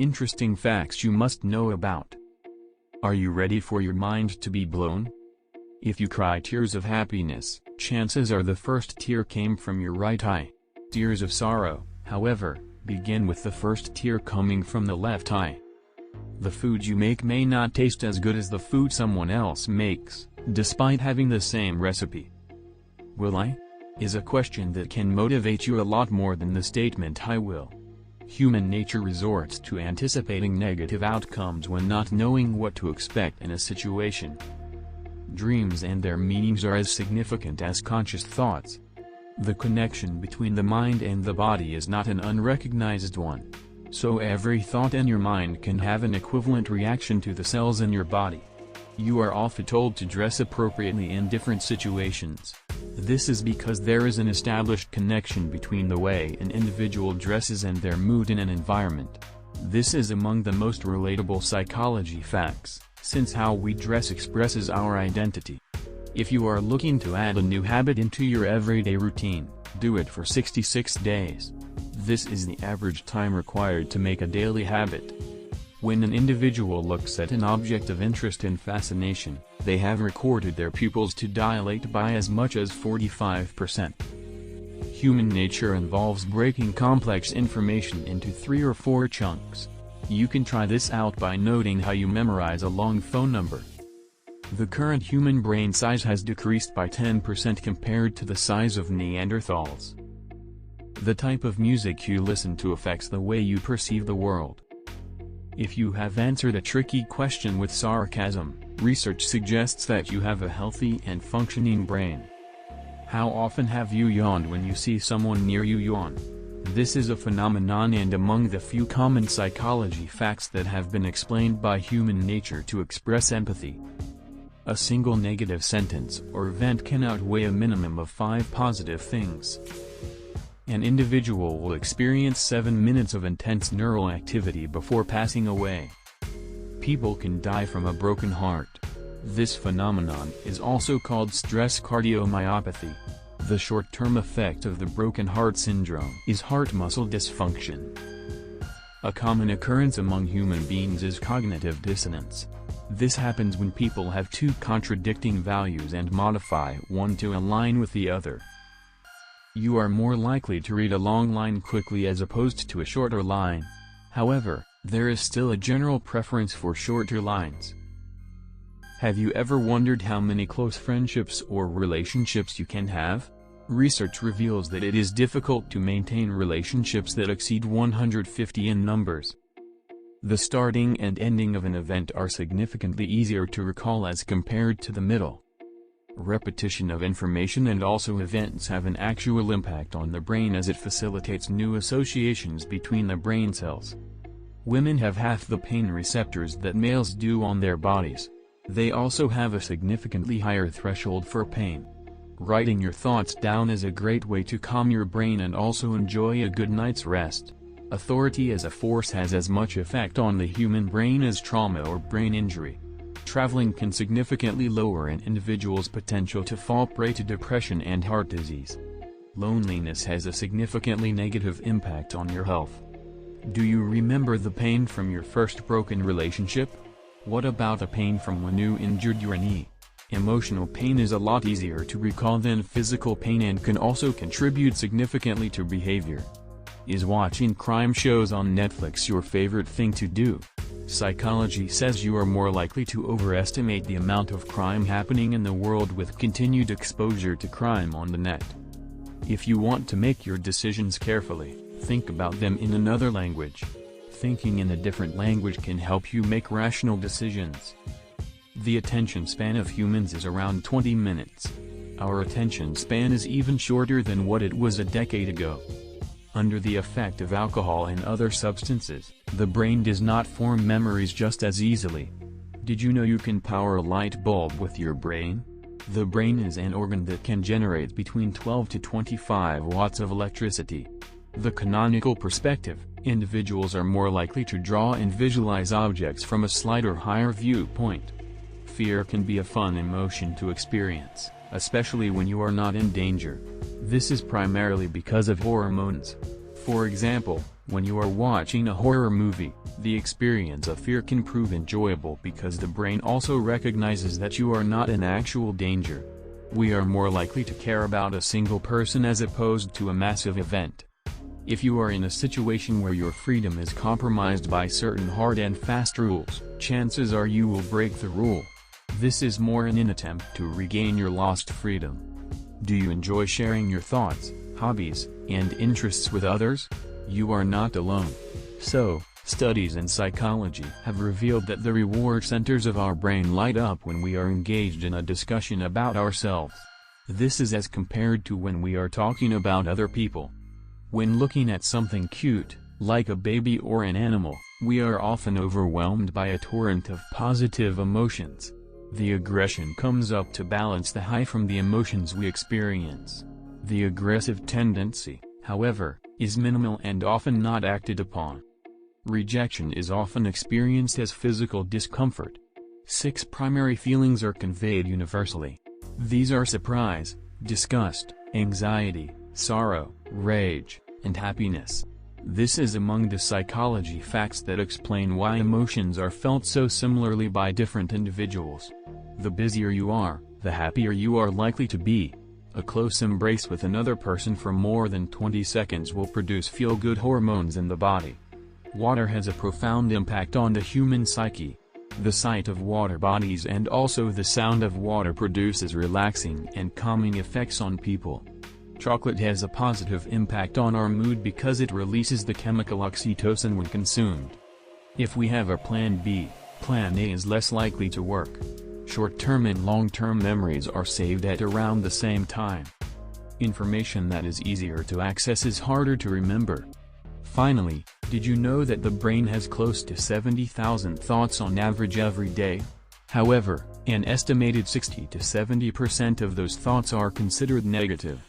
Interesting facts you must know about. Are you ready for your mind to be blown? If you cry tears of happiness, chances are the first tear came from your right eye. Tears of sorrow, however, begin with the first tear coming from the left eye. The food you make may not taste as good as the food someone else makes, despite having the same recipe. Will I? Is a question that can motivate you a lot more than the statement I will. Human nature resorts to anticipating negative outcomes when not knowing what to expect in a situation. Dreams and their meanings are as significant as conscious thoughts. The connection between the mind and the body is not an unrecognized one. So every thought in your mind can have an equivalent reaction to the cells in your body. You are often told to dress appropriately in different situations. This is because there is an established connection between the way an individual dresses and their mood in an environment. This is among the most relatable psychology facts, since how we dress expresses our identity. If you are looking to add a new habit into your everyday routine, do it for 66 days. This is the average time required to make a daily habit. When an individual looks at an object of interest and fascination, they have recorded their pupils to dilate by as much as 45%. Human nature involves breaking complex information into 3 or 4 chunks. You can try this out by noting how you memorize a long phone number. The current human brain size has decreased by 10% compared to the size of Neanderthals. The type of music you listen to affects the way you perceive the world. If you have answered a tricky question with sarcasm, research suggests that you have a healthy and functioning brain. How often have you yawned when you see someone near you yawn? This is a phenomenon and among the few common psychology facts that have been explained by human nature to express empathy. A single negative sentence or event can outweigh a minimum of 5 positive things. An individual will experience 7 minutes of intense neural activity before passing away. People can die from a broken heart. This phenomenon is also called stress cardiomyopathy. The short-term effect of the broken heart syndrome is heart muscle dysfunction. A common occurrence among human beings is cognitive dissonance. This happens when people have 2 contradicting values and modify one to align with the other. You are more likely to read a long line quickly as opposed to a shorter line. However, there is still a general preference for shorter lines. Have you ever wondered how many close friendships or relationships you can have? Research reveals that it is difficult to maintain relationships that exceed 150 in numbers. The starting and ending of an event are significantly easier to recall as compared to the middle. Repetition of information and also events have an actual impact on the brain as it facilitates new associations between the brain cells. Women have half the pain receptors that males do on their bodies. They also have a significantly higher threshold for pain. Writing your thoughts down is a great way to calm your brain and also enjoy a good night's rest. Authority as a force has as much effect on the human brain as trauma or brain injury. Traveling can significantly lower an individual's potential to fall prey to depression and heart disease. Loneliness has a significantly negative impact on your health. Do you remember the pain from your first broken relationship? What about the pain from when you injured your knee? Emotional pain is a lot easier to recall than physical pain and can also contribute significantly to behavior. Is watching crime shows on Netflix your favorite thing to do? Psychology says you are more likely to overestimate the amount of crime happening in the world with continued exposure to crime on the net. If you want to make your decisions carefully, think about them in another language. Thinking in a different language can help you make rational decisions. The attention span of humans is around 20 minutes. Our attention span is even shorter than what it was a decade ago. Under the effect of alcohol and other substances, the brain does not form memories just as easily. Did you know you can power a light bulb with your brain? The brain is an organ that can generate between 12 to 25 watts of electricity. The canonical perspective, individuals are more likely to draw and visualize objects from a slight or higher viewpoint. Fear can be a fun emotion to experience, especially when you are not in danger. This is primarily because of hormones. For example, When you are watching a horror movie, the experience of fear can prove enjoyable because the brain also recognizes that you are not in actual danger. We are more likely to care about a single person as opposed to a massive event. If you are in a situation where your freedom is compromised by certain hard and fast rules, chances are you will break the rule. This is more in an attempt to regain your lost freedom. Do you enjoy sharing your thoughts, hobbies, and interests with others? You are not alone. So, studies in psychology have revealed that the reward centers of our brain light up when we are engaged in a discussion about ourselves. This is as compared to when we are talking about other people. When looking at something cute, like a baby or an animal, we are often overwhelmed by a torrent of positive emotions. The aggression comes up to balance the high from the emotions we experience. The aggressive tendency, however, is minimal and often not acted upon. Rejection is often experienced as physical discomfort. 6 primary feelings are conveyed universally. These are surprise, disgust, anxiety, sorrow, rage, and happiness. This is among the psychology facts that explain why emotions are felt so similarly by different individuals. The busier you are, the happier you are likely to be. A close embrace with another person for more than 20 seconds will produce feel-good hormones in the body. Water has a profound impact on the human psyche. The sight of water bodies and also the sound of water produces relaxing and calming effects on people. Chocolate has a positive impact on our mood because it releases the chemical oxytocin when consumed. If we have a plan B, plan A is less likely to work. Short-term and long-term memories are saved at around the same time. Information that is easier to access is harder to remember. Finally, did you know that the brain has close to 70,000 thoughts on average every day? However, an estimated 60 to 70% of those thoughts are considered negative.